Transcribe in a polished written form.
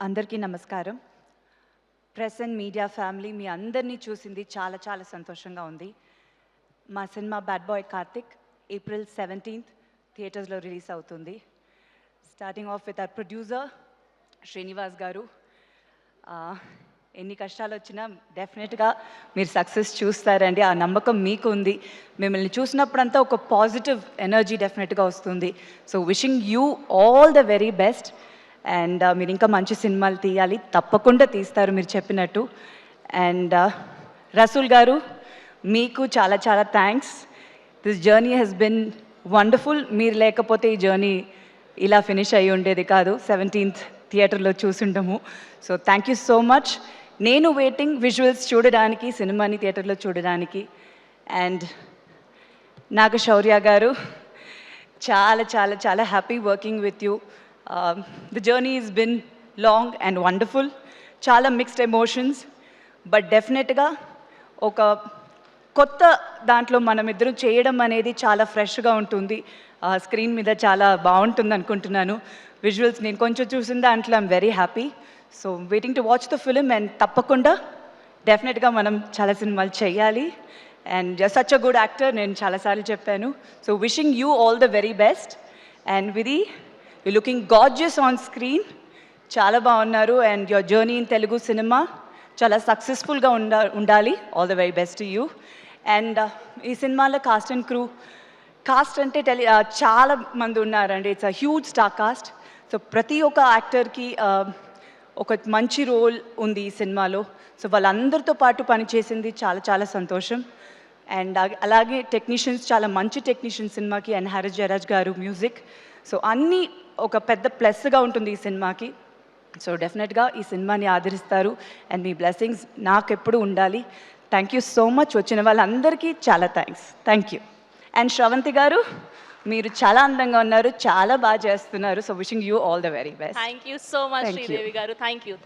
అందరికీ నమస్కారం. Press and media family మీ అందరినీ చూసింది చాలా చాలా సంతోషంగా ఉంది. మా cinema bad boy Karthik April 17th థియేటర్స్లో రిలీజ్ అవుతుంది. Starting of with our producer Srinivas గారు. ఎన్ని కష్టాలు వచ్చినా డెఫినెట్గా మీరు సక్సెస్ చూస్తారండి. ఆ నమ్మకం మీకు ఉంది. మిమ్మల్ని చూసినప్పుడంతా ఒక పాజిటివ్ ఎనర్జీ డెఫినెట్గా వస్తుంది. So wishing you all the very best. And మీరు ఇంకా మంచి సినిమాలు తీయాలి, తప్పకుండా తీస్తారు మీరు చెప్పినట్టు. అండ్ రసూల్ గారు, మీకు చాలా చాలా thanks. This journey has been wonderful. మీరు లేకపోతే ఈ జర్నీ ఇలా ఫినిష్ అయ్యి ఉండేది కాదు. 17th థియేటర్లో చూసుంటాము. So thank you so much. నేను వెయిటింగ్ విజువల్స్ చూడడానికి, సినిమాని థియేటర్లో చూడడానికి. అండ్ నాగశౌర్య గారు, చాలా చాలా చాలా happy working with you. The journey is bin long and wonderful. చాలా మిక్స్డ్ ఎమోషన్స్, బట్ డెఫినెట్గా ఒక కొత్త దాంట్లో మనం ఇద్దరు చేయడం అనేది చాలా ఫ్రెష్గా ఉంటుంది. స్క్రీన్ మీద చాలా బాగుంటుంది అనుకుంటున్నాను. విజువల్స్ నేను కొంచెం చూసిన దాంట్లో I'm very happy. So waiting to watch the film. And తప్పకుండా డెఫినెట్గా మనం చాలా సినిమాలు చేయాలి. And such a good actor, నేను చాలాసార్లు చెప్పాను. So wishing you all the very best. And Vidhi, you looking gorgeous on screen, చాలా బాగున్నారు. And your journey in Telugu cinema చాలా సక్సెస్ఫుల్గా ఉండాలి. All the very best to you. And ఈ సినిమాలో కాస్ట్ అండ్ క్రూ, కాస్ట్ అంటే చాలా మంది ఉన్నారండి. It's a huge star cast. So ప్రతి ఒక్క యాక్టర్కి ఒక మంచి రోల్ ఉంది ఈ సినిమాలో. సో వాళ్ళందరితో పాటు పనిచేసింది చాలా చాలా సంతోషం. అండ్ అలాగే టెక్నీషియన్స్, చాలా మంచి టెక్నీషియన్స్ సినిమాకి. అండ్ హరీష్ జయరాజ్ గారు మ్యూజిక్. సో అన్నీ ఒక పెద్ద ప్లస్గా ఉంటుంది ఈ సినిమాకి. సో డెఫినెట్గా ఈ సినిమాని ఆదరిస్తారు. అండ్ మీ బ్లెస్సింగ్స్ నాకు ఎప్పుడు ఉండాలి. Thank you so much. వచ్చిన వాళ్ళందరికీ చాలా thanks. Thank you. And Shravanthi garu, మీరు చాలా అందంగా ఉన్నారు, చాలా బాగా చేస్తున్నారు. So wishing you all the very best. Thank you so much Thank you. Sridevi garu. Thank you.